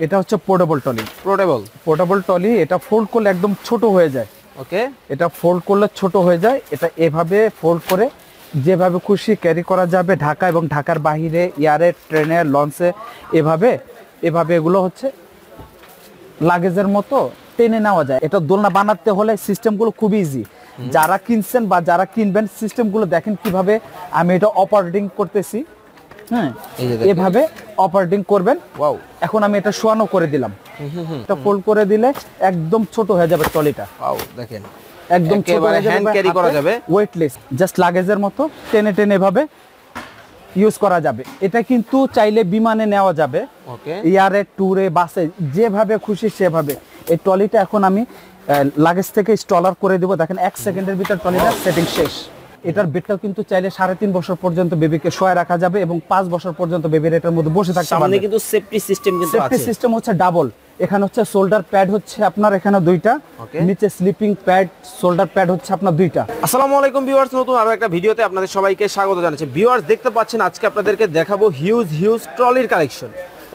এটা হচ্ছে portable trolley. Portable trolley, এটা ফোল্ড করলে একদম ছোট হয়ে যায়। ওকে, এটা ফোল্ড করলে ছোট হয়ে যায়। এটা এভাবে ফোল্ড করে যেভাবে খুশি ক্যারি করা যাবে ঢাকা এবং ঢাকার বাইরে, এয়ারে, ট্রেনে, লঞ্চে, এভাবে এগুলো হচ্ছে লাগেজের মতো টেনে নেওয়া যায়। এটা দোলনা বানাতে হলে সিস্টেমগুলো খুব ইজি। যারা কিনছেন বা যারা কিনবেন সিস্টেমগুলো দেখেন কিভাবে আমি এটা অপারেটিং করতেছি। হ্যাঁ, এভাবে অপারেটিং করবেন। ওয়াও, এখন আমি এটা শোয়ানো করে দিলাম। এটা ফোল্ড করে দিলে একদম ছোট হয়ে যাবে ট্রলিটা। ওয়াও, দেখেন একদম ছোট হয়ে যাবে, হ্যান্ড ক্যারি করা যাবে, ওয়েটলেস, জাস্ট লাগেজের মতো টেনে এভাবে ইউজ করা যাবে। এটা কিন্তু চাইলে বিমানে নেওয়া যাবে, ওকে, এয়ারে, ট্যুরে, বাসে, যেভাবে খুশি সেভাবে। এই ট্রলিটা এখন আমি লাগেজ থেকে স্টলার করে দেবো। দেখেন 1 সেকেন্ডের ভিতর ট্রলিটা সেটিং শেষ। এটার বেডটাও কিন্তু চাইলে 3.5 বছর পর্যন্ত বেবিকে শোয়া রাখা যাবে এবং 5 বছর পর্যন্ত বেবির এটার মধ্যে বসে থাকতে পারবে। সামনে কিন্তু সেফটি সিস্টেম কিন্তু আছে। সেফটি সিস্টেম হচ্ছে ডাবল। এখানে হচ্ছে শোল্ডার প্যাড হচ্ছে আপনার এখানে 2টা, নিচে স্লিপিং প্যাড, শোল্ডার প্যাড হচ্ছে আপনার 2টা। আসসালামু আলাইকুম ভিউয়ার্স, নতুন আরো একটা ভিডিওতে আপনাদের সবাইকে স্বাগত জানাচ্ছি। ভিউয়ার্স, দেখতে পাচ্ছেন আজকে আপনাদেরকে দেখাবো হিউজ ট্রলির কালেকশন।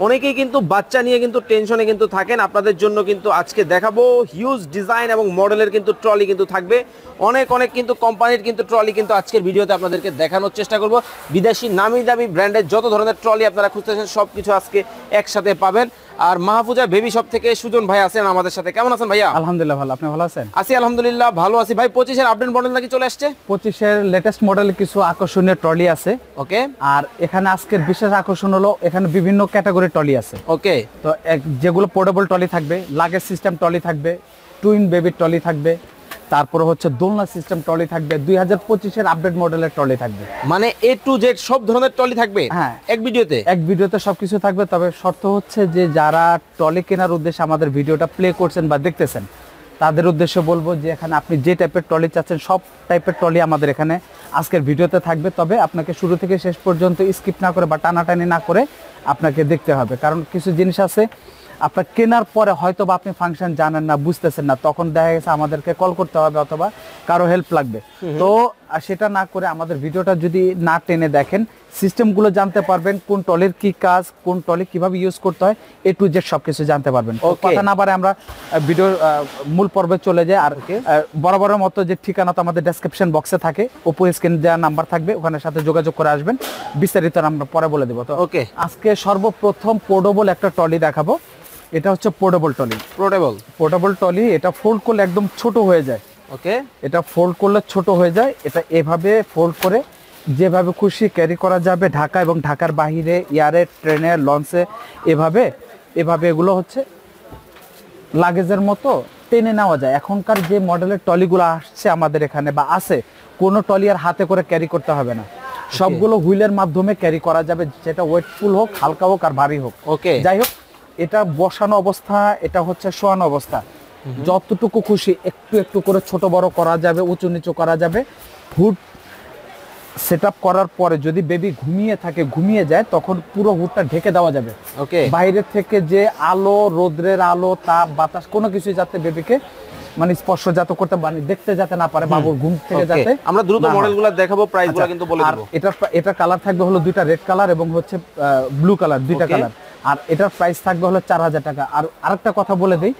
অনেকেই কিন্তু বাচ্চা নিয়ে কিন্তু টেনশনে কিন্তু থাকেন, আপনাদের জন্য কিন্তু আজকে দেখাবো হিউজ ডিজাইন এবং মডেলের কিন্তু ট্রলি কিন্তু থাকবে। অনেক কিন্তু কোম্পানির কিন্তু ট্রলি কিন্তু আজকের ভিডিওতে আপনাদেরকে দেখানোর চেষ্টা করব। বিদেশি নামি দামি ব্র্যান্ডের যত ধরনের ট্রলি আপনারা খুঁজতেছেন সব কিছু আজকে একসাথে পাবেন। আর মাহফুজা বেবি শপ থেকে সুজন ভাই আছেন আমাদের সাথে। কেমন আছেন ভাইয়া? আলহামদুলিল্লাহ ভালো, আপনি ভালো আছেন? আছি আলহামদুলিল্লাহ ভালো আছি। ভাই 25-এর আপডেট মডেল নাকি চলে আসছে? 25-এর লেটেস্ট মডেলের কিছু আকর্ষণীয় ট্রলি আছে। ওকে, আর এখানে আজকের বিশেষ আকর্ষণ হলো এখানে বিভিন্ন ক্যাটাগরির ট্রলি আছে। ওকে, তো যেগুলো পোর্টেবল ট্রলি থাকবে, লাগেজ সিস্টেম ট্রলি থাকবে, টুইন বেবি ট্রলি থাকবে, তারপরে হচ্ছে দোলনা সিস্টেম ট্রলি থাকবে, 2025-এর আপডেট মডেলের ট্রলি থাকবে। মানে A to Z সব ধরনের ট্রলি থাকবে হ্যাঁ, এক ভিডিওতে সবকিছু থাকবে। তবে শর্ত হচ্ছে যে যারা ট্রলি কেনার উদ্দেশ্যে আমাদের ভিডিওটা প্লে করছেন বা দেখতেছেন তাদের উদ্দেশ্যে বলবো যে এখানে আপনি যে টাইপের ট্রলি চাচ্ছেন সব টাইপের ট্রলি আমাদের এখানে আজকের ভিডিওতে থাকবে। তবে আপনাকে শুরু থেকে শেষ পর্যন্ত স্কিপ না করে বা টানাটানি না করে আপনাকে দেখতে হবে, কারণ কিছু জিনিস আছে আপনার কেনার পরে হয়তো বা আপনি ফাংশন জানেন না, বুঝতেছেন না, তখন দেখা গেছে আমাদেরকে কল করতে হবে অথবা কারো হেল্প লাগবে। তো সেটা না করে আমাদের ভিডিওটা যদি না টেনে দেখেন সিস্টেমগুলো জানতে পারবেন, কোন ট্রলির কি কাজ, কোন ট্রলি কিভাবে ইউজ করতে হয়, A to Z সবকিছু জানতে পারবেন। কথা না বারে আমরা ভিডিওর মূল পর্বে চলে যাই। আর বরাবরের মতো যে ঠিকানা তো আমাদের ডেসক্রিপশন বক্সে থাকে, উপরে স্ক্রিনে দেওয়া নাম্বার থাকবে, ওখানে সাথে যোগাযোগ করে আসবেন। বিস্তারিত আমরা পরে বলে দেবো। তো ওকে, আজকে সর্বপ্রথম পোর্টেবল একটা ট্রলি দেখাবো। এটা হচ্ছে পোর্টেবল টলি। এটা ফোল্ড করলে একদম ছোট হয়ে যায়। ওকে, এটা ফোল্ড করলে ছোট হয়ে যায়। এটা এভাবে ফোল্ড করে যেভাবে খুশি ক্যারি করা যাবে ঢাকা এবং ঢাকার বাইরে, এয়ারে, ট্রেনে, লঞ্চে, এভাবে এগুলো হচ্ছে লাগেজের মতো টেনে নেওয়া যায়। এখনকার যে মডেলের টলিগুলো আসছে আমাদের এখানে বা আছে, কোনো টলি আর হাতে করে ক্যারি করতে হবে না, সবগুলো হুইলের মাধ্যমে ক্যারি করা যাবে, যেটা ওয়েটফুল হোক, হালকা হোক আর ভারী হোক। ওকে, যাই হোক, এটা বসানো অবস্থা, এটা হচ্ছে শোয়ানো অবস্থা। যতটুকু খুশি একটু করে ছোট বড় করা যাবে, উঁচু নিচু করা যাবে। হুড সেটআপ করার পরে যদি বেবি ঘুমিয়ে যায় তখন পুরো হুডটা ঢেকে দেওয়া যাবে। ওকে, বাইরে থেকে যে আলো, রোদ্রের আলো, তাপ, বাতাস কোনো কিছু যাতে বেবিকে মানে স্পর্শ যাতে করতে, মানে দেখতে যাতে না পারে, বাবুর ঘুম থেকে যাতে। আমরা দ্রুত মডেলগুলো দেখাবো, প্রাইসগুলো কিন্তু বলে দেব। এটা কালার থাকবে হলো 2টা, রেড কালার এবং হচ্ছে ব্লু কালার, 2টা কালার। আর এটার প্রাইস থাকবে হলো 4000 টাকা। আর আরেকটা কথা বলে দেই,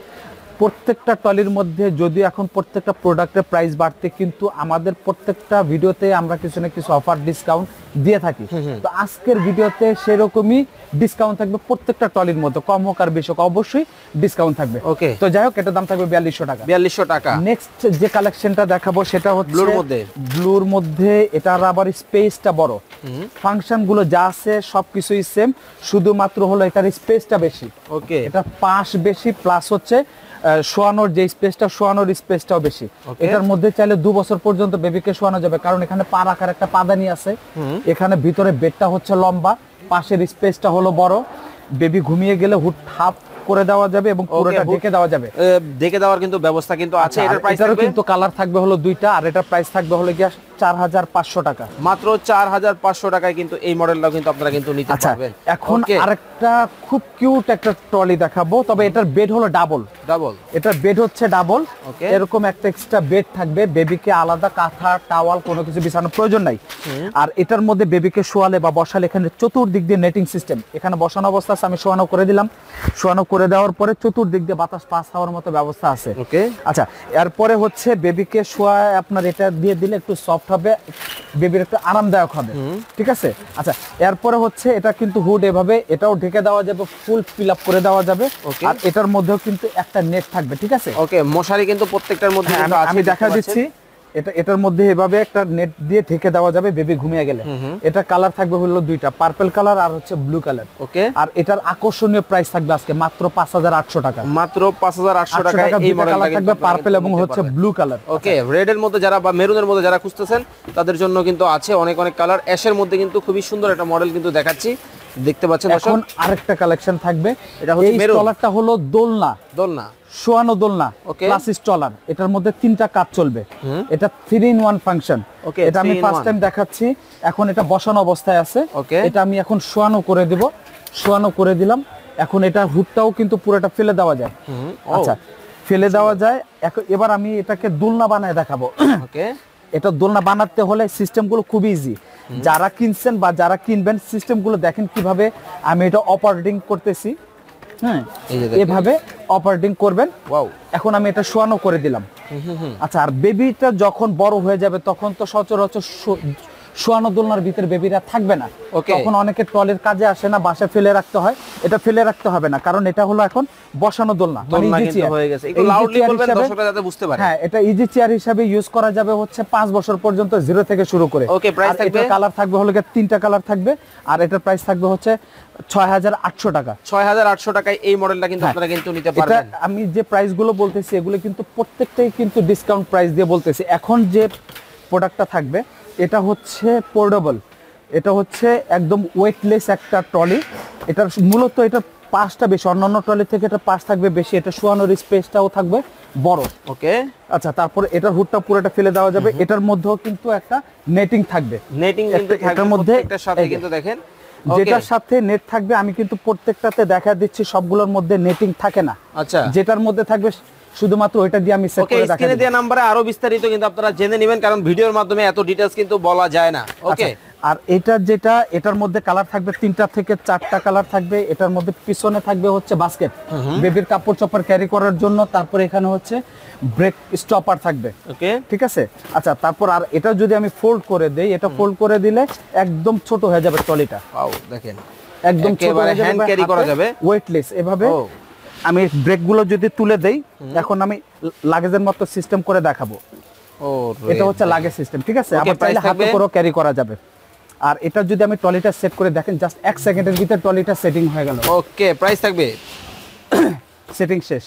প্রত্যেকটা টলির মধ্যে যদি এখন প্রত্যেকটা প্রোডাক্টের প্রাইস বাড়তে, কিন্তু আমাদের প্রত্যেকটা ভিডিওতে আমরা কিছু না কিছু অফার ডিসকাউন্ট দিয়ে থাকি। তো আজকের ভিডিওতে সেরকমই ডিসকাউন্ট থাকবে প্রত্যেকটা টলির মধ্যে, কম হোক আর বেশি হোক অবশ্যই ডিসকাউন্ট থাকবে। ওকে, তো যাই হোক, এটার দাম থাকবে 4200 টাকা। নেক্সট যে কালেকশনটা দেখাবো সেটা হচ্ছে ব্লুর মধ্যে। এটার আবার স্পেসটা বড়, ফাংশন গুলো যা আছে সবকিছুই সেম, শুধুমাত্র হলো এটার স্পেসটা বেশি। ওকে, এটা পাশ বেশি, প্লাস হচ্ছে শোয়ানোর যে স্পেসটাও বেশি। এটার মধ্যে চাইলে 2 বছর পর্যন্ত বেবিকে শোয়ানো যাবে, কারণ এখানে পা রাখার একটা পাদানি আছে। এখানে ভিতরে বেডটা হচ্ছে লম্বা, পাশের স্পেসটা হলো বড়। বেবি ঘুমিয়ে গেলে হুড হাফ করে দেওয়া যাবে এবং পুরোটা ঢেকে দেওয়া যাবে। ঢেকে দেওয়ার কিন্তু ব্যবস্থা কিন্তু আছে। এটার প্রাইস কিন্তু কালার থাকবে হলো 2টা, আর এটার প্রাইস থাকবে হলো 4,500 টাকা। মাত্র 4,500 টাকায় কিন্তু এই মডেলটাও কিন্তু আপনারা কিন্তু নিতে আচ্ছা, পারবেন। এখন Okay, আরেকটা খুব কিউট একটা ট্রলি দেখাবো, তবে এটার বেড হলো ডাবল। ডাবল। এটার বেড হচ্ছে ডাবল। Okay. এরকম একটা এক্সট্রা বেড থাকবে, বেবিকে আলাদা কাঁথা টাওয়াল কোনো কিছু বিছানোর প্রয়োজন নাই। আর এটার মধ্যে বেবিকে শোয়ালে বা বসালে এখানে চতুর্দিক দিয়ে নেটিং সিস্টেম, এখানে বসানো অবস্থা আছে, আমি শোয়ানো করে দিলাম। শোয়ানো করে দেওয়ার পরে চতুর্দিক দিয়ে বাতাস পাস হওয়ার মতো ব্যবস্থা আছে। ওকে, আচ্ছা, এরপরে হচ্ছে বেবিকে শোয়ায় আপনার এটা দিয়ে দিলে একটু সফট হবে, বেবির একটু আরামদায়ক হবে। ঠিক আছে। আচ্ছা, এরপরে হচ্ছে এটা কিন্তু হুড এভাবে এটাও ঢেকে দেওয়া যাবে, ফুল ফিল আপ করে দেওয়া যাবে। Okay. আর এটার মধ্যেও কিন্তু একটা নেট থাকবে। ঠিক আছে। ওকে, মশারি কিন্তু প্রত্যেকটার মধ্যে হ্যাঁ, কিন্তু আছে, আমি দেখতে দেখা পাচ্ছেন। দিচ্ছি। এটার মধ্যে এভাবে একটা নেট দিয়ে ঢেকে দেওয়া যাবে বেবি ঘুমিয়ে গেলে। এটা কালার থাকবে হলো দুইটা, পার্পল কালার আর হচ্ছে ব্লু কালার। ওকে, আর এটার আকর্ষণীয় প্রাইস থাকবে আজকে মাত্র 5,800 টাকা। মাত্র 5,800 টাকায় এই দুইটা মডেলটা কালার কিন্তু থাকবে, আপনারা পার্পল কিন্তু এবং নিতে হচ্ছে পারবেন। Blue colour. ওকে, রেডের মধ্যে যারা বা মেরুনের মধ্যে যারা খুঁজতেছেন তাদের জন্য কিন্তু আছে অনেক অনেক কালার। অ্যাশের মধ্যে কিন্তু খুবই সুন্দর একটা মডেল কিন্তু দেখাচ্ছি, দেখতে পাচ্ছেন দর্শক। এখন আরেকটা কালেকশন থাকবে, এটা হচ্ছে এই মেরুন। স্টলারটা হলো দোলনা, দোলনা। শোয়ানো দোলনা Okay. Plus stroller. এটার মধ্যে 3টা কাজ চলবে। এটা 3-in-1 ফাংশন। Okay, এটা আমি 3-in-1 ফার্স্ট টাইম দেখাচ্ছি। এখন এটা বসানো অবস্থায় আছে। Okay. এটা আমি এখন শোয়ানো করে দিব, শোয়ানো করে দিলাম। এখন এটা হুডটাও কিন্তু পুরোটা ফেলে দেওয়া যায়। ও। আচ্ছা, ফেলে দেওয়া যায়। এবার আমি এটাকে দোলনা বানায় দেখাবো। ওকে, এটা দোলনা বানাতে হলে সিস্টেমগুলো খুব ইজি। যারা কিনছেন বা যারা কিনবেন সিস্টেমগুলো দেখেন কিভাবে আমি এটা অপারেটিং করতেছি। হ্যাঁ, এই যে দেখেন। এভাবে অপারেটিং করবেন। ওয়াও। এখন আমি এটা শোয়ানো করে দিলাম। আচ্ছা, আর বেবিটা যখন বড় হয়ে যাবে তখন তো সচরাচর শোয়ানো দোলনার ভিতরে বেবিরা থাকবে না। Okay. তখন অনেকে ট্রলির কাজে আসে না, বাসায় ফেলে রাখতে হয়। এটা ফেলে রাখতে হবে না, কারণ এটা হলো এখন বসানো দোলনা। দোলনা easy কিন্তু chair। হয়ে গেছে। একটু এই easy লাউডলি chair বলবেন হিসাবে- দর্শকরা যাতে বুঝতে পারে। হ্যাঁ, এটা ইজি চেয়ার হিসাবে ইউজ করা যাবে হচ্ছে 5 বছর পর্যন্ত, 0 থেকে শুরু করে। Okay, price থাকবে? এটা কালার থাকবে হলো 3টা কালার থাকবে। আর এটার প্রাইস থাকবে হচ্ছে 6,800 টাকা। 6,800 টাকায় এই মডেলটা কিন্তু আপনারা কিন্তু নিতে এটা পারবেন। আমি যে প্রাইস গুলো বলতেছি এগুলো কিন্তু প্রত্যেকটাই কিন্তু ডিসকাউন্ট প্রাইস দিয়ে বলতেছি। এখন যে প্রোডাক্টটা থাকবে এটা হচ্ছে পোর্টেবল, এটা হচ্ছে একদম ওয়েটলেস একটা ট্রলি। এটার মূলত এটার পাশটা বেশি, অন্যান্য ট্রলি থেকে এটা পাশ থাকবে বেশি, এটা শোয়ানোর স্পেসটাও থাকবে বড়। ওকে, আচ্ছা, তারপরে এটার হুডটা পুরোটা ফেলে দেওয়া যাবে। এটার মধ্যেও কিন্তু একটা নেটিং থাকবে। নেটিং কিন্তু এটার থাকবে মধ্যে প্রত্যেকটার সাথে এই যে, কিন্তু দেখেন। যেটার সাথে নেট থাকবে আমি কিন্তু প্রত্যেকটাতে দেখা দিচ্ছি, সবগুলোর মধ্যে নেটিং থাকে না। আচ্ছা, যেটার মধ্যে থাকবে শুধুমাত্র ওইটা দিয়ে আমি সেট ওকে, করে দেখাই স্ক্রিনে দেওয়া নম্বরে আরো বিস্তারিত কিন্তু আপনারা জেনে নেবেন, কারণ ভিডিওর মাধ্যমে এত ডিটেইলস কিন্তু বলা যায় না। ওকে, আর এটার মধ্যে কালার থাকবে 3টা থেকে 4টা কালার থাকবে। এটার মধ্যে পিছনে থাকবে হচ্ছে বাস্কেট, বেবির কাপড় চোপড় ক্যারি করার জন্য। তারপরে এখানে হচ্ছে ব্রেক স্টপার থাকবে। ওকে, ঠিক আছে। আচ্ছা, তারপর আর এটা যদি আমি ফোল্ড করে দেই, এটা ফোল্ড করে দিলে একদম ছোট হয়ে যাবে ট্রলিটা। ওয়াও, দেখেন একদম ছোট একেবারে হয়ে যাবে, হ্যান্ড ক্যারি করা যাবে, ওয়েটলেস। এভাবে ও। আমি ব্রেকগুলো যদি তুলে দেই, এখন আমি লাগেজের মতো সিস্টেম করে দেখাবো। ও, এটা হচ্ছে লাগেজ সিস্টেম। ঠিক আছে। Okay, আবার চাইলে price হাতে থাকবে? করেও ক্যারি করা যাবে। আর এটা যদি আমি ট্রলিটা সেট করে দেখেন, জাস্ট 1 সেকেন্ডের ভিতরে ট্রলিটা সেটিং হয়ে গেল। ওকে, প্রাইস থাকবে সেটিং শেষ।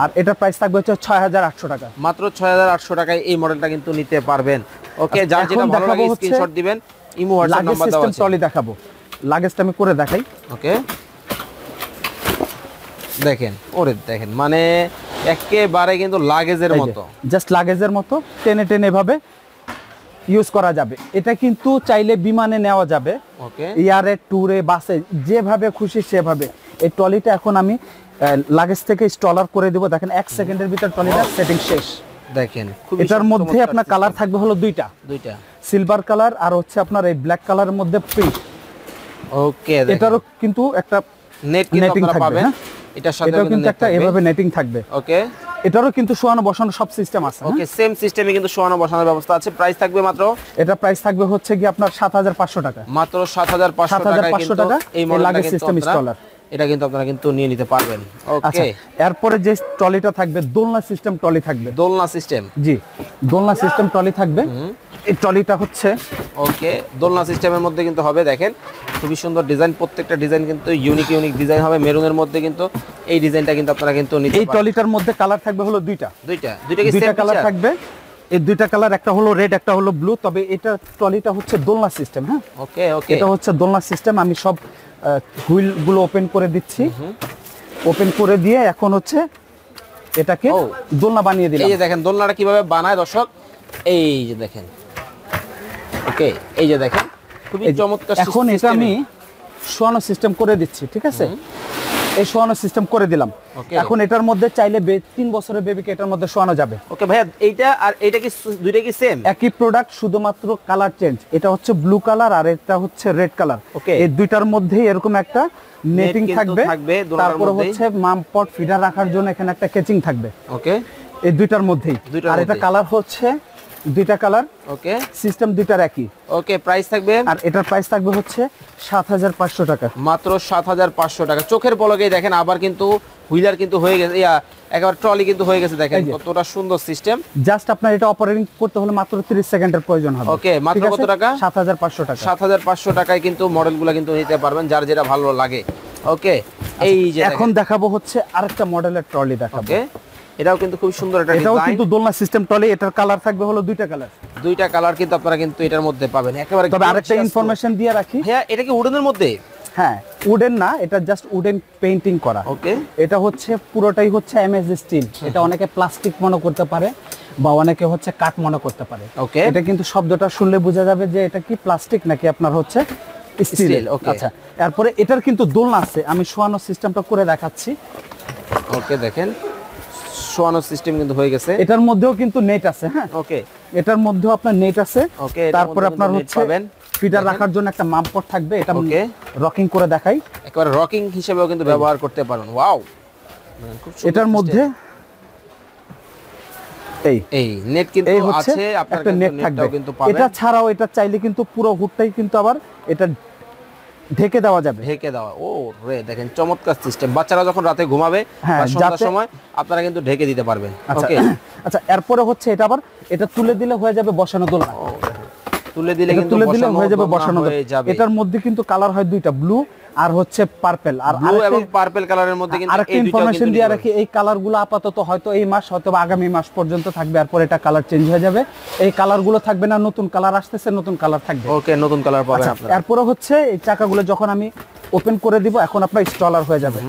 আর এটার প্রাইস থাকবে হচ্ছে 6,800 টাকা। মাত্র 6,800 টাকায় এই মডেলটা কিন্তু নিতে পারবেন। ওকে, আচ্ছা, যার এখন যেটা ভালো দেখাবো লাগে হচ্ছে স্ক্রিনশট দিবেন, ইমো হোয়াটসঅ্যাপ লাগেজ নাম্বার দেওয়া সিস্টেম আছে। ট্রলি দেখাবো। লাগেজটা আমি করে দেখাই। ওকে, দেখেন, ওরে দেখেন, মানে একেবারে কিন্তু লাগেজের মতো। জাস্ট লাগেজের মতো টেনে টেনে এভাবে ইউজ করা যাবে। এটা কিন্তু চাইলে বিমানে নেওয়া যাবে, ওকে, এয়ারে, ট্যুরে, বাসে, যেভাবে খুশি সেভাবে। এই ট্রলিটা এখন আমি লাগেজ থেকে স্টলার করে দিব। দেখেন 1 সেকেন্ডের ভিতর ট্রলিটা সেটিং শেষ। দেখেন খুব এটার মধ্যে আপনার কালার থাকবে হলো দুইটা, সিলভার কালার আর হচ্ছে আপনার এই ব্ল্যাক কালারের মধ্যে প্রিন্ট। ওকে, এটারও কিন্তু একটা নেট কিন্তু নেটিং আপনারা থাকবে। পাবেন। হ্যাঁ, এটার সাথে এটাও কিন্তু একটা এভাবে নেটিং থাকবে। ওকে, এটারও কিন্তু শোয়ানো বসানো সব সিস্টেম আছে। ওকে, সেম সিস্টেমে কিন্তু শোয়ানো বসানোর ব্যবস্থা আছে। প্রাইস থাকবে মাত্র, এটা প্রাইস থাকবে হচ্ছে কি আপনার 7,500 টাকা। মাত্র 7,500 টাকায় কিন্তু টাকা এই মডেলটা লাগেজ কিন্তু সিস্টেম আপনারা- স্টলার। এটা কিন্তু আপনারা কিন্তু নিয়ে নিতে পারবেন। আচ্ছা, ওকে, এরপরে যে ট্রলিটা থাকবে দোলনা সিস্টেম ট্রলি থাকবে। দোলনা সিস্টেম, জি, দোলনা সিস্টেম ট্রলি থাকবে। এই ট্রলিটা হচ্ছে ওকে, দোলনা সিস্টেমের মধ্যে কিন্তু হবে। দেখেন খুবই সুন্দর ডিজাইন, প্রত্যেকটা ডিজাইন কিন্তু ইউনিক ইউনিক ডিজাইন হবে। মেরুনের মধ্যে কিন্তু এই ডিজাইনটা কিন্তু আপনারা কিন্তু নিতে এই পারবেন। ট্রলিটার মধ্যে কালার থাকবে হলো দুইটা কি সেম কালার থাকবে। এই দুইটা কালার, একটা হলো রেড, একটা হলো ব্লু। তবে এটা ট্রলিটা হচ্ছে দোলনা সিস্টেম। হ্যাঁ, ওকে, ওকে, এটা হচ্ছে দোলনা সিস্টেম। আমি সব হুইল গুলো ওপেন করে দিচ্ছি। ওপেন করে দিয়ে এখন হচ্ছে এটাকে ও। দোলনা বানিয়ে দিলাম। এই যে দেখেন দোলনাটা কিভাবে বানায় দর্শক, এই যে দেখেন ওকে, এই যে দেখেন খুবই চমৎকার। এখন এটা আমি শোয়ানো সিস্টেম করে দিচ্ছি, ঠিক আছে? এই শোয়ানো সিস্টেম করে দিলাম। এখন এটার মধ্যে চাইলে 3 বছরের বেবিকে এটার মধ্যে শোয়ানো যাবে। ওকে ভাইয়া, এইটা আর এইটা কি দুইটা কি সেম? একই প্রোডাক্ট, শুধুমাত্র কালার চেঞ্জ। এটা হচ্ছে ব্লু কালার আর এটা হচ্ছে রেড কালার। ওকে, এই দুইটার মধ্যেই এরকম একটা নেটিং থাকবে, তারপরে হচ্ছে মাম পট ফিডার রাখার জন্য এখানে একটা কেচিং থাকবে। ওকে, এই দুইটার মধ্যেই। আর এটা কালার হচ্ছে দুইটা কালার। ওকে, সিস্টেম দুইটার একই। ওকে, প্রাইস থাকবে, আর এটার প্রাইস থাকবে হচ্ছে 7500 টাকা, মাত্র 7500 টাকা। চোখের পলকেই দেখেন আবার কিন্তু হুইলার কিন্তু হয়ে গেছে, একেবারে ট্রলি কিন্তু হয়ে গেছে। দেখেন কতটা সুন্দর সিস্টেম। জাস্ট আপনার এটা অপারেটিং করতে হলে মাত্র 30 সেকেন্ডের প্রয়োজন হবে। ওকে, মাত্র কত টাকা? 7500 টাকা। 7500 টাকায় কিন্তু মডেলগুলো কিন্তু নিতে পারবেন, যার যেটা ভালো লাগে। ওকে, এই যে এখন দেখাবো হচ্ছে আরেকটা মডেলের ট্রলি দেখাবো। ওকে, এটাও কিন্তু খুব সুন্দর একটা এটাও ডিজাইন। কিন্তু দোলনা সিস্টেম ট্রলি। এটার কালার থাকবে হলো দুইটা কালার। দুইটা কালার কিন্তু আপনারা কিন্তু এটার মধ্যে পাবেন একেবারে। তবে আরেকটা ইনফরমেশন দিয়ে রাখি, হ্যাঁ, এটা কি উডেনের মধ্যে? হ্যাঁ, উডেন না, এটা জাস্ট উডেন পেইন্টিং করা। ওকে, এটা হচ্ছে পুরোটাই হচ্ছে এমএস স্টিল। এটা অনেকে প্লাস্টিক মনে করতে পারে বা অনেকে হচ্ছে কাঠ মনে করতে পারে। ওকে, এটা কিন্তু শব্দটা শুনলে বোঝা যাবে যে এটা কি প্লাস্টিক নাকি আপনার হচ্ছে স্টিল। ওকে, আচ্ছা, এরপরে এটার কিন্তু দোলনা আছে, আমি শোয়ানো সিস্টেমটা করে দেখাচ্ছি। ওকে, দেখেন শোয়ানো সিস্টেম কিন্তু হয়ে গেছে। এটার মধ্যেও কিন্তু নেট আছে। হ্যাঁ, ওকে, এটার মধ্যেও আপনার নেট আছে। ওকে, তারপরে আপনার হচ্ছে ফিডার রাখার জন্য একটা মামপট থাকবে। এটা রকিং করে দেখাই, একেবারে রকিং হিসেবেও কিন্তু ব্যবহার করতে পারেন। ওয়াও, এটার মধ্যে এই নেট কিন্তু আছে, আপনার একটা নেট থাকবে কিন্তু পাবেন। এটা ছাড়াও এটা চাইলে কিন্তু পুরো হুডটাই কিন্তু আবার এটা ঢেকে দেওয়া যাবে। ঢেকে দেওয়া, ও রে, দেখেন চমৎকার সিস্টেম। বাচ্চারা যখন রাতে ঘুমাবে বা সন্ধ্যার সময় আপনারা কিন্তু ঢেকে দিতে পারবেন। ওকে, আচ্ছা, এরপরে হচ্ছে এটা আবার এটা তুলে দিলে হয়ে যাবে বসানো দোলনা। তুলে দিলে কিন্তু হয়ে যাবে বসানো দোলনা। এটার মধ্যে কিন্তু কালার হয় দুইটা, ব্লু আর হচ্ছে পার্পল। আর ব্লু এবং পার্পল কালারের মধ্যে কিন্তু আরেকটা ইনফরমেশন দিয়ে রাখি, এই কালারগুলো আপাতত হয়তো এই মাস হয়তো আগামী মাস পর্যন্ত থাকবে, এরপর এটা কালার চেঞ্জ হয়ে যাবে। এই কালারগুলো থাকবে না, নতুন কালার আসতেছে, নতুন কালার থাকবে। ওকে, নতুন কালার পাবেন আপনারা। এরপর হচ্ছে এই চাকাগুলো যখন আমি ওপেন করে দিব, এখন আপনার স্টলার হয়ে যাবে।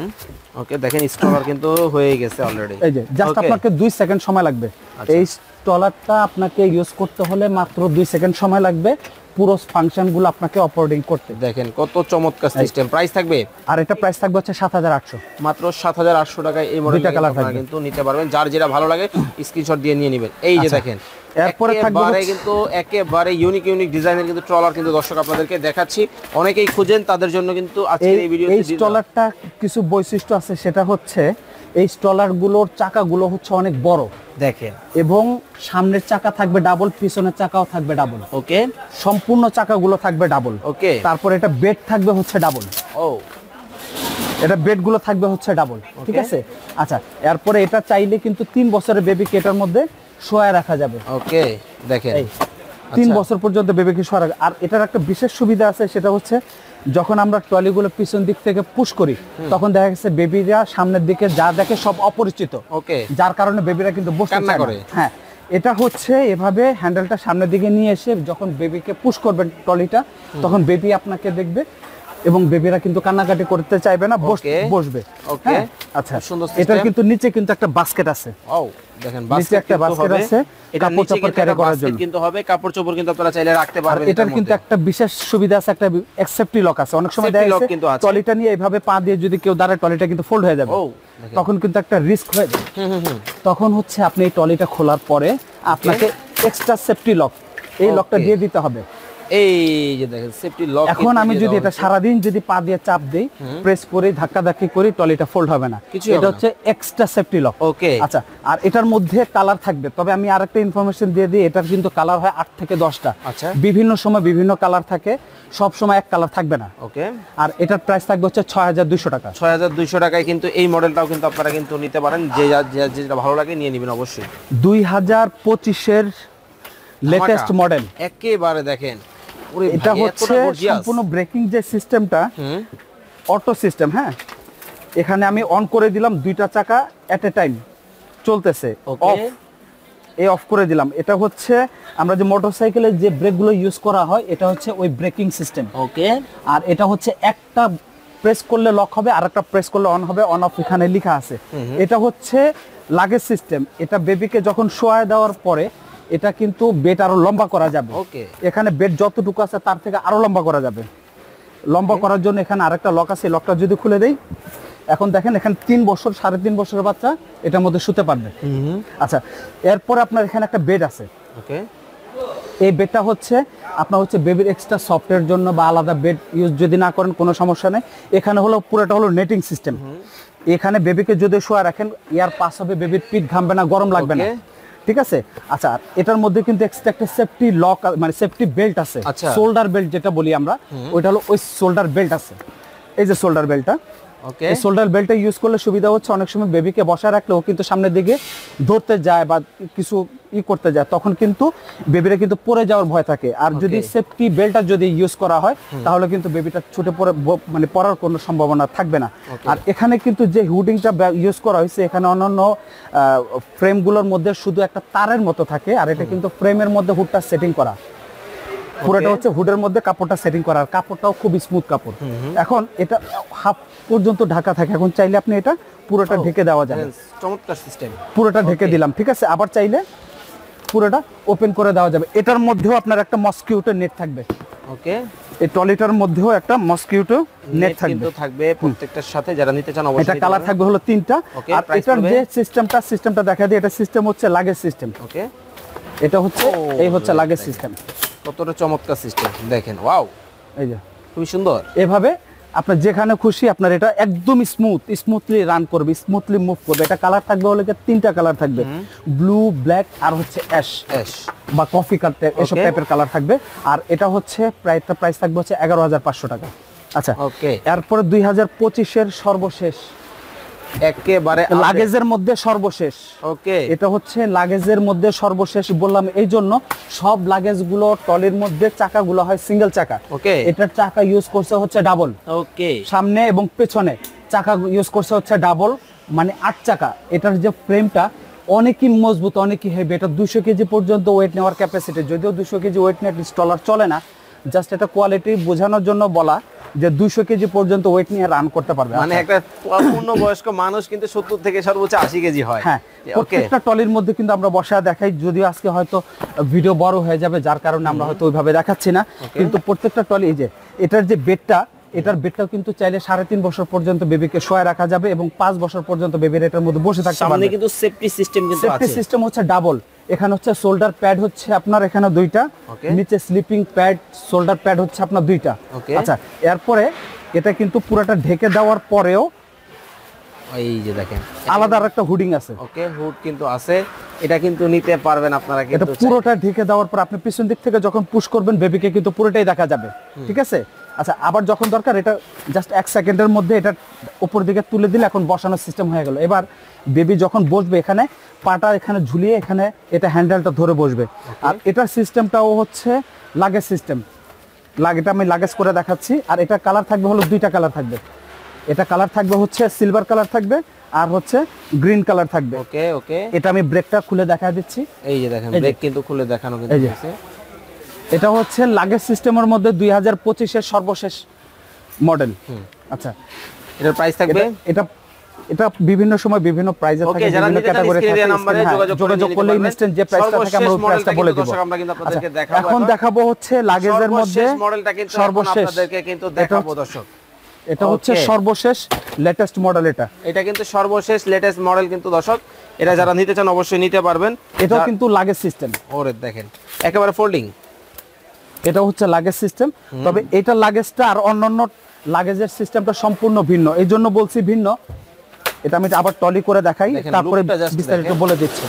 ওকে, দেখেন স্টলার কিন্তু হয়ে গেছে অলরেডি। এই যে জাস্ট আপনাকে 2 সেকেন্ড সময় লাগবে। এই স্টলারটা আপনাকে ইউজ করতে হলে মাত্র 2 সেকেন্ড সময় লাগবে পুরো ফাংশনগুলো আপনাকে অপারেটিং করতে। দেখেন কত চমৎকার সিস্টেম। প্রাইস থাকবে, আর এটা প্রাইস থাকবে হচ্ছে 7800, মাত্র 7800 টাকায় এই মডেলটা আপনারা কিন্তু নিতে পারবেন, যার যেটা ভালো লাগে স্ক্রিনশট দিয়ে নিয়ে নেবেন। এই যে দেখেন, এরপরে থাকবে কিন্তু একেবারে ইউনিক ডিজাইনের কিন্তু ট্রলার কিন্তু দর্শক আপনাদেরকে দেখাচ্ছি। অনেকেই খুঁজেন, তাদের জন্য কিন্তু আজকের এই ভিডিওতে এই স্টলারটা কিছু বৈশিষ্ট্য আছে, সেটা হচ্ছে এই স্টলারগুলোর চাকাগুলো হচ্ছে অনেক বড় দেখেন, এবং সামনের চাকা থাকবে ডাবল, পিছনের চাকাও থাকবে ডাবল। ওকে, সম্পূর্ণ চাকাগুলো থাকবে ডাবল। ওকে, তারপর এটা বেড থাকবে হচ্ছে ডাবল। ও, এটা বেডগুলো থাকবে হচ্ছে ডাবল, ঠিক আছে? আচ্ছা, এরপরে এটা চাইলে কিন্তু 3 বছরের বেবিকে এটার মধ্যে শোয়ায় রাখা যাবে। ওকে, দেখেন 3 বছর পর্যন্ত বেবিকে শোয়া রাখা। আর এটার একটা বিশেষ সুবিধা আছে, সেটা হচ্ছে যখন আমরা ট্রলিগুলো পিছন দিক থেকে পুশ করি, তখন দেখা গেছে বেবিরা সামনের দিকে যা দেখে সব অপরিচিত। ওকে, যার কারণে বেবিরা কিন্তু বসতে চায় না। হ্যাঁ, এটা হচ্ছে এভাবে হ্যান্ডেলটা সামনের দিকে নিয়ে এসে যখন বেবিকে পুশ করবেন ট্রলিটা, তখন বেবি আপনাকে দেখবে এবং বেবিরা কিন্তু কান্নাকাটি করতে চাইবে না, বসবে। ওকে, আচ্ছা, এটা কিন্তু নিচে কিন্তু একটা বাস্কেট আছে। ও, দেখেন বাস্কেট একটা বাস্কেট আছে, এটা কাপড় চোপড় ক্যারি করার জন্য কিন্তু হবে। কাপড় চোপড় কিন্তু আপনারা চাইলে রাখতে পারবেন। এটার কিন্তু একটা বিশেষ সুবিধা আছে, একটা সেফটি লক আছে। অনেক সময় দেখা যাচ্ছে ট্রলিটা নিয়ে এইভাবে পা দিয়ে যদি কেউ দাঁড়ায়, ট্রলিটা কিন্তু ফোল্ড হয়ে যাবে, তখন কিন্তু একটা রিস্ক হয়ে যায়। তখন হচ্ছে আপনি এই ট্রলিটা খোলার পরে আপনাকে এক্সট্রা সেফটি লক, এই লকটা দিয়ে দিতে হবে। এই যে দেখেন সেফটি লক। এখন আমি যদি এটা সারাদিন যদি পা দিয়ে চাপ দেই, প্রেস করে ধাক্কাধাক্কি করি, ট্রলিটা ফোল্ড হবে না। এটা হচ্ছে এক্সট্রা সেফটি লক। ওকে, আচ্ছা, আর এটার মধ্যে কালার থাকবে। তবে আমি আরেকটা ইনফরমেশন দিয়ে দিই, এটার কিন্তু কালার হয় 8 থেকে 10টা। আচ্ছা, বিভিন্ন সময় বিভিন্ন কালার থাকে, সব সময় এক কালার থাকবে না। ওকে, আর এটার প্রাইস থাকবে হচ্ছে 6200 টাকা। 6200 টাকায় কিন্তু এই মডেলটাও কিন্তু আপনারা কিন্তু নিতে পারেন, যে যেটা ভালো লাগে নিয়ে নেবেন অবশ্যই। 2025 এর লেটেস্ট মডেল একেবারে দেখেন। এটা হচ্ছে সম্পূর্ণ ব্রেকিং যে সিস্টেমটা, অটো সিস্টেম। হ্যাঁ, এখানে আমি অন করে দিলাম, দুইটা চাকা এট এ টাইম চলতেছে, অফ, এই অফ করে দিলাম। এটা হচ্ছে আমরা যে মোটরসাইকেলের যে ব্রেকগুলো ইউজ করা হয়, এটা হচ্ছে ওই ব্রেকিং সিস্টেম। ওকে, আর এটা হচ্ছে একটা প্রেস করলে লক হবে, আর একটা প্রেস করলে অন হবে, অন অফ এখানে লেখা আছে। এটা হচ্ছে লাগেজ সিস্টেম। এটা বেবিকে যখন শোয়ায় দেওয়ার পরে এটা কিন্তু বেড আরো লম্বা করা যাবে। ওকে, এখানে বেড যতটুকু আছে তার থেকে আরো লম্বা করা যাবে। লম্বা করার জন্য এখানে আরেকটা লক আছে, লকটা যদি খুলে দেই, এখন দেখেন এখানে 3 বছর 3.5 বছরের বাচ্চা এটার মধ্যে শুতে পারবে। আচ্ছা, এরপরে আপনার এখানে একটা বেড আছে। ওকে, এই বেডটা হচ্ছে আপনার হচ্ছে বেবির এক্সট্রা সফটের জন্য বা আলাদা বেড ইউজ যদি না করেন কোনো সমস্যা নেই। এখানে হলো পুরোটা হলো নেটিং সিস্টেম। এখানে বেবিকে যদি শোয়া রাখেন, এয়ার পাস হবে, বেবির পিঠ ঘামবে না, গরম লাগবে না, ঠিক আছে। আচ্ছা, এটার মধ্যে কিন্তু এক্সট্রা একটা সেফটি লক মানে সেফটি বেল্ট আছে, শোল্ডার বেল্ট যেটা বলি আমরা, ওইটা হলো ওই শোল্ডার বেল্ট আছে। এই যে শোল্ডার বেল্টটা, ওকে, এই শোল্ডার বেল্টটা ইউজ করলে সুবিধা হচ্ছে অনেক সময় বেবিকে বসায় রাখলে ও কিন্তু সামনের দিকে ধরতে যায় বা কিছু করতে যায়, তখন কিন্তু বেবিরা কিন্তু পড়ে যাওয়ার ভয় থাকে। আর যদি সেফটি বেল্টটা যদি ইউজ করা হয় তাহলে কিন্তু বেবিটা ছুটে পড়ে মানে পড়ার কোনো সম্ভাবনা থাকবে না। আর এখানে কিন্তু যে হুডিংটা ইউজ করা হয়েছে, এখানে অন্যান্য ফ্রেমগুলোর মধ্যে শুধু একটা তারের মতো থাকে, আর এটা কিন্তু ফ্রেমের মধ্যে হুডটা সেটিং করা। পুরোটা হচ্ছে হুডের মধ্যে কাপড়টা সেটিং করার, কাপড়টাও খুব স্মুথ কাপড়। এখন এটা হাফ পর্যন্ত ঢাকা থাকে, এখন চাইলে আপনি এটা পুরোটা ঢেকে দেওয়া যায়। চমৎকার সিস্টেম। পুরোটা ঢেকে দিলাম, ঠিক আছে। আবার চাইলে পুরোটা ওপেন করে দেওয়া যাবে। এটার মধ্যেও আপনার একটা মসকিউটো নেট থাকবে। ওকে, এই ট্রলিটার মধ্যেও একটা মসকিউটো নেট থাকবে প্রত্যেকটার সাথে, যারা নিতে চান অবশ্যই। এটা কালার থাকবে হলো 3টা। আর এটার যে সিস্টেমটা দেখা দিই, এটা সিস্টেম হচ্ছে লাগেজ সিস্টেম। ওকে, এটা হচ্ছে এই হচ্ছে লাগেজ সিস্টেম। কতটা চমৎকার সিস্টেম দেখেন, ওয়াও, এই যে খুবই সুন্দর। এভাবে আপনার যেখানে খুশি আপনার এটা একদম স্মুথলি রান করবে, স্মুথলি মুভ করবে। এটা কালার থাকবে হলো 3টা কালার থাকবে, ব্লু, ব্ল্যাক আর হচ্ছে অ্যাশ বা কফি কালার, এসব টাইপের কালার থাকবে। আর এটা হচ্ছে প্রাইস থাকবে হচ্ছে 11,500 টাকা। আচ্ছা, ওকে, এরপরে 2025-এর সর্বশেষ, একেবারে লাগেজের মধ্যে সর্বশেষ। ওকে, এটা হচ্ছে লাগেজের মধ্যে সর্বশেষ বললাম এই জন্য, সব লাগেজগুলো ট্রলির মধ্যে চাকাগুলো হয় সিঙ্গেল চাকা। ওকে, এটার চাকা ইউজ করছে হচ্ছে ডাবল। ওকে, সামনে এবং পেছনে চাকা ইউজ করছে হচ্ছে ডাবল, মানে 8 চাকা। এটার যে ফ্রেমটা অনেকই মজবুত, অনেকই হেভি। এটা 200 কেজি পর্যন্ত ওয়েট নেওয়ার ক্যাপাসিটি, যদিও 200 কেজি ওয়েট নিয়ে স্টলার চলে না, জাস্ট এটা কোয়ালিটি বোঝানোর জন্য বলা যে 200 কেজি পর্যন্ত ওয়েট নিয়ে রান করতে পারবে। মানে একটা পূর্ণ বয়স্ক মানুষ কিন্তু 70 থেকে সর্বোচ্চ 80 কেজি হয়। হ্যাঁ, প্রত্যেকটা ট্রলির মধ্যে কিন্তু আমরা বসায় দেখাই, যদিও আজকে হয়তো ভিডিও বড় হয়ে যাবে যার কারণে আমরা হয়তো ওইভাবে দেখাচ্ছি না, কিন্তু প্রত্যেকটা ট্রলি, এই যে এটার যে বেডটা, এটার বেডটাও কিন্তু চাইলে 3.5 বছর পর্যন্ত বেবিকে শোয়া রাখা যাবে এবং 5 বছর পর্যন্ত বেবির এটার মধ্যে বসে থাকতে পারবে। সামনে কিন্তু সেফটি সিস্টেম কিন্তু আছে। সেফটি সিস্টেম হচ্ছে ডাবল। এখানে হচ্ছে শোল্ডার প্যাড হচ্ছে আপনার এখানে 2টা, নিচে স্লিপিং প্যাড, শোল্ডার প্যাড হচ্ছে আপনার 2টা। আচ্ছা, এরপরে এটা কিন্তু পুরোটা ঢেকে দেওয়ার পরেও এই যে দেখেন আলাদা আরেকটা হুডিং আছে। ওকে, হুড কিন্তু আছে, এটা কিন্তু নিতে পারবেন আপনারা। এটা পুরোটা ঢেকে দেওয়ার পর আপনি পিছন দিক থেকে যখন পুশ করবেন বেবিকে কিন্তু পুরোটাই দেখা যাবে, ঠিক আছে। আচ্ছা, আবার যখন দরকার এটা জাস্ট 1 সেকেন্ডের মধ্যে এটা উপর দিকে তুলে দিলে এখন বসানোর সিস্টেম হয়ে গেল। এবার বেবি যখন বসবে এখানে পাটা এখানে ঝুলিয়ে এখানে এটা হ্যান্ডেলটা ধরে বসবে। আর এটার সিস্টেমটাও হচ্ছে লাগেজ সিস্টেম। এটা আমি লাগেজ করে দেখাচ্ছি। আর এটা কালার থাকবে হলো 2টা কালার থাকবে। এটা কালার থাকবে হচ্ছে সিলভার কালার থাকবে আর হচ্ছে গ্রিন কালার থাকবে। ওকে, ওকে, এটা আমি ব্রেকটা খুলে দেখা দিচ্ছি। এই যে দেখেন ব্রেক কিন্তু খুলে দেখানো কিন্তু আছে। এটা হচ্ছে লাগেজ সিস্টেমের মধ্যে 2025-এর সর্বশেষ মডেল। আচ্ছা, এটার প্রাইস থাকবে, এটা বিভিন্ন সময় বিভিন্ন প্রাইসে থাকে, বিভিন্ন ক্যাটাগরি থাকে। নম্বরে যোগাযোগ করলে ইনস্ট্যান্ট যে প্রাইসটা থাকে আমরা ওই প্রাইসটা বলে দেব। আমরা কিন্তু আপনাদেরকে দেখাবো। এখন দেখাবো হচ্ছে লাগেজের মধ্যে মডেলটা কিন্তু সর্বশেষ আপনাদেরকে কিন্তু দেখাবো দর্শক। এটা হচ্ছে সর্বশেষ লেটেস্ট মডেল। এটা কিন্তু সর্বশেষ লেটেস্ট মডেল কিন্তু দর্শক, এটা যারা নিতে চান অবশ্যই নিতে পারবেন। এটাও কিন্তু লাগেজ সিস্টেম। ওরে দেখেন একেবারে ফোল্ডিং, এটা হচ্ছে লাগেজ সিস্টেম। তবে এটা লাগেজটা আর অন্যান্য লাগেজের সিস্টেমটা সম্পূর্ণ ভিন্ন, এই জন্য বলছি ভিন্ন। এটা আমি আবার টলি করে দেখাই, তারপরে বিস্তারিত বলে দিচ্ছি।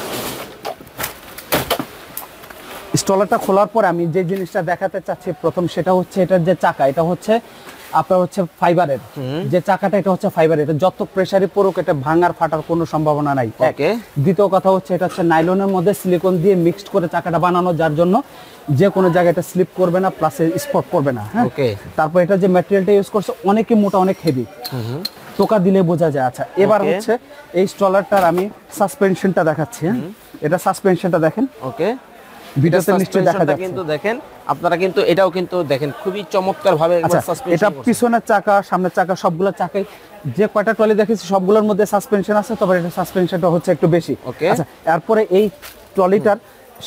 স্টলারটা খোলার পর আমি যে জিনিসটা দেখাতে চাচ্ছি প্রথম, সেটা হচ্ছে এটার যে চাকা, এটা হচ্ছে আপনার হচ্ছে ফাইবারের যে চাকাটা, এটা হচ্ছে ফাইবারের। এটা যত প্রেসারে পড়ুক এটা ভাঙার ফাটার কোনো সম্ভাবনা নাই। দ্বিতীয় কথা হচ্ছে এটা হচ্ছে নাইলনের মধ্যে সিলিকন দিয়ে মিক্সড করে চাকাটা বানানো, যার জন্য যে কোনো জায়গায় এটা স্লিপ করবে না, প্লাস স্পট করবে না। হ্যাঁ, তারপর এটা যে ম্যাটেরিয়ালটা ইউজ করছে অনেকই মোটা, অনেক হেভি, টোকা দিলে বোঝা যায়। আচ্ছা, এবার হচ্ছে এই স্টলারটার আমি সাসপেনশনটা দেখাচ্ছি। এটা সাসপেনশনটা দেখেন। ওকে, ভিডিওতে নিশ্চয়ই দেখা যাচ্ছে কিন্তু দেখেন আপনারা, কিন্তু এটাও কিন্তু দেখেন খুবই চমৎকার ভাবে সাসপেনশন। এটা পিছনের চাকা, সামনের চাকা, সবগুলো চাকায় যে কয়টা ট্রলি দেখেছি সবগুলোর মধ্যে সাসপেনশন আছে, তবে এটা সাসপেনশনটা হচ্ছে একটু বেশি। ওকে, আচ্ছা, এরপরে এই ট্রলিটার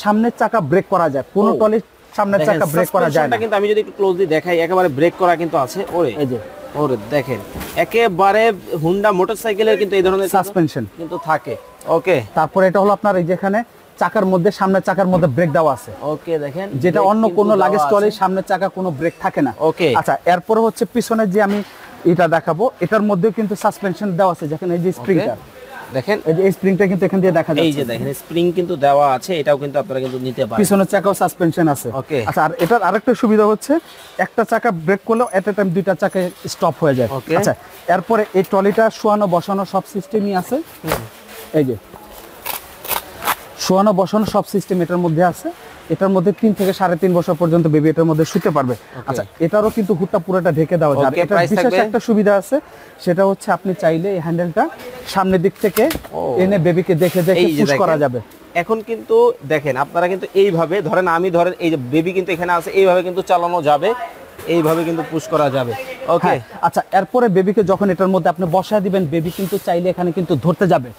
সামনের চাকা ব্রেক করা যায়, কোন ট্রলির সামনের চাকা ব্রেক করা যায় না। কিন্তু আমি যদি একটু ক্লোজলি দেখাই, একেবারে ব্রেক করা কিন্তু আছে। ওরে এই যে ওরে দেখেন, একেবারে হুন্ডা মোটরসাইকেলের কিন্তু এই ধরনের সাসপেনশন কিন্তু থাকে। ওকে, তারপরে এটা হলো আপনার এই যেখানে চাকার মধ্যে, সামনের চাকার মধ্যে ব্রেক দেওয়া আছে। ওকে দেখেন, যেটা অন্য কোন লাগেজ ট্রলির সামনের চাকা কোনো ব্রেক থাকে না। ওকে, আচ্ছা, এরপরে হচ্ছে পিছনে যে আমি এটা দেখাবো, এটার মধ্যেও কিন্তু সাসপেনশন দেওয়া আছে। যেখানে এই যে স্প্রিংটা দেখেন, এই যে এই স্প্রিংটা কিন্তু এখান দিয়ে দেখা যাচ্ছে, এই যে দেখেন স্প্রিং কিন্তু দেওয়া আছে, এটাও কিন্তু আপনারা কিন্তু নিতে পারেন। পিছনের চাকাও সাসপেনশন আছে। ওকে, আচ্ছা, আর এটার আরেকটা সুবিধা হচ্ছে একটা চাকা ব্রেক করলেও এট এ টাইম দুইটা চাকা স্টপ হয়ে যায়। আচ্ছা, এরপরে এই ট্রলিটা শোয়ানো বসানো সব সিস্টেমই আছে। এই যে শোয়ানো বসানো সব সিস্টেম এটার মধ্যে আছে। এটার মধ্যে 3 থেকে 3.5 বছর পর্যন্ত বেবি এটার মধ্যে শুতে পারবে। আচ্ছা, এটারও কিন্তু হুডটা পুরোটা ঢেকে দেওয়া যায়। এটার বিশেষ একটা সুবিধা আছে, সেটা হচ্ছে আপনি চাইলে এই হ্যান্ডেলটা সামনের দিক থেকে এনে বেবিকে দেখে দেখে পুশ করা যাবে। এখন কিন্তু দেখেন, আপনারা কিন্তু এইভাবে ধরেন, আমি ধরেন এই যে বেবি কিন্তু এখানে আছে, এইভাবে কিন্তু চালানো যাবে, এইভাবে কিন্তু পুশ করা যাবে। ওকে, আচ্ছা, এরপরে বেবিকে যখন এটার মধ্যে আপনি বসায় দিবেন, বেবি কিন্তু চাইলে এখানে কিন্তু ধরতে যাবে।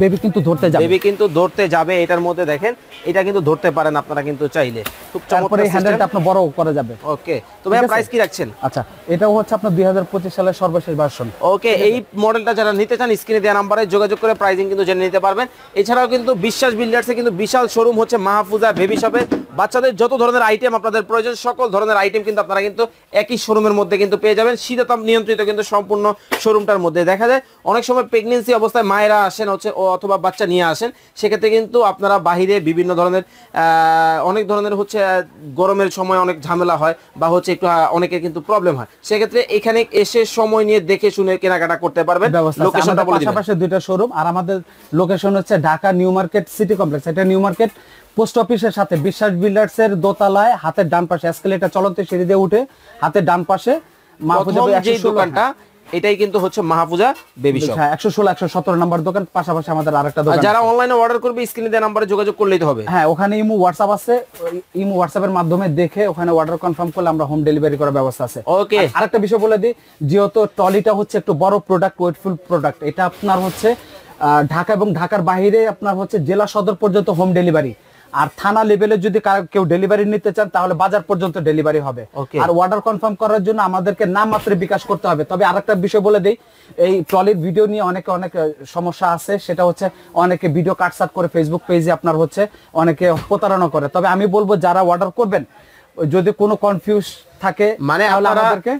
বেবি কিন্তু ধরতে যাবে, বেবি কিন্তু ধরতে যাবে। এটার মধ্যে দেখেন, এটা কিন্তু ধরতে পারেন আপনারা কিন্তু চাইলে। খুব চমৎকার, এই হ্যান্ডেলটা আপনি বড় করা যাবে। ওকে, তো ভাই প্রাইস কি রাখছেন? আচ্ছা, এটাও হচ্ছে আপনার 2025 সালের সর্বশেষ ভার্সন। ওকে, এই মডেলটা যারা নিতে চান স্ক্রিনে দেওয়া নাম্বারে যোগাযোগ করে প্রাইসিং কিন্তু জেনে নিতে পারবেন। এছাড়াও কিন্তু বিশ্বাস বিল্ডার্সে কিন্তু বিশাল শোরুম হচ্ছে মাহফুজা বেবি শপে। বাচ্চাদের যত ধরনের আইটেম আপনাদের প্রয়োজন, সকল ধরনের আইটেম কিন্তু আপনারা কিন্তু একই শোরুমের মধ্যে কিন্তু পেয়ে যাবেন। শীতাতাপ নিয়ন্ত্রিত কিন্তু সম্পূর্ণ শোরুমটার মধ্যে। দেখা যায় অনেক সময় প্রেগনেন্সি অবস্থায় মায়েরা আসেন হচ্ছে অথবা বাচ্চা নিয়ে আসেন, সেক্ষেত্রে কিন্তু আপনারা বাহিরে বিভিন্ন ধরনের অনেক ধরনের হচ্ছে গরমের সময় অনেক ঝামেলা হয় বা হচ্ছে একটু অনেকের কিন্তু প্রবলেম হয়, সেক্ষেত্রে এখানে এসে সময় নিয়ে দেখে শুনে কেনাকাটা করতে পারবেন। লোকেশনটা বলে দিবেন। পাশাপাশি দুইটা শোরুম, আর আমাদের লোকেশন হচ্ছে Dhaka new market city complex. এটা নিউ মার্কেট পোস্ট অফিসের সাথে বিশ্বাস বিল্ডার্স এর দোতলায় হাতের ডান পাশে এসকেলেটর চলন্ত সিঁড়ি দিয়ে উঠে হাতের ডান পাশে মাহফুজা যে দোকানটা, এটাই কিন্তু হচ্ছে মাহফুজা বেবি শপ। 116 117 নাম্বার দোকান, পাশাপাশি আমাদের আরেকটা দোকান। যারা অনলাইনে অর্ডার করবে স্ক্রিনে দেওয়া নম্বরে যোগাযোগ করলেই হবে। হ্যাঁ, ওখানে ইমো হোয়াটসঅ্যাপ আছে, ইমো হোয়াটসঅ্যাপের মাধ্যমে দেখে ওখানে অর্ডার কনফার্ম করলে আমরা হোম ডেলিভারি করার ব্যবস্থা আছে। ওকে, আরেকটা বিষয় বলে দিই, যেহেতু ট্রলিটা হচ্ছে একটু বড় প্রোডাক্ট, ওয়েটফুল প্রোডাক্ট, এটা আপনার হচ্ছে ঢাকা এবং ঢাকার বাইরে আপনার হচ্ছে জেলা সদর পর্যন্ত হোম ডেলিভারি। আর থানা লেভেলে যদি কেউ ডেলিভারি নিতে চান তাহলে বাজার পর্যন্ত ডেলিভারি হবে। আর অর্ডার কনফার্ম করার জন্য আমাদেরকে নাম মাত্র বিকাশ করতে হবে। তবে আরেকটা বিষয় বলে দেই, এই ট্রলির ভিডিও নিয়ে অনেক সমস্যা আছে, সেটা হচ্ছে অনেকে ভিডিও কাটসাট করে ফেসবুক পেজে আপনার হচ্ছে অনেকে প্রতারণা করে। তবে আমি বলবো যারা অর্ডার করবেন, যদি কোনো কনফিউজ থাকে মানে আমাদেরকে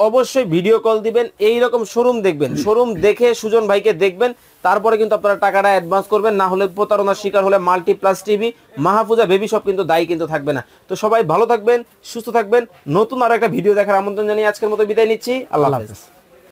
অবশ্যই ভিডিও কল দিবেন, এই রকম শোরুম দেখবেন, শোরুম দেখে সুজন ভাইকে দেখবেন, তারপরে কিন্তু আপনারা টাকাটা অ্যাডভান্স করবেন। না হলে প্রতারণার শিকার হলে মাল্টিপ্লাস টিভি মাহফুজা বেবি শপ কিন্তু দায়ী কিন্তু থাকবে না। তো সবাই ভালো থাকবেন, সুস্থ থাকবেন। নতুন আরো একটা ভিডিও দেখার আমন্ত্রণ জানিয়ে আজকের মতো বিদায় নিচ্ছি। আল্লাহ হাফেজ।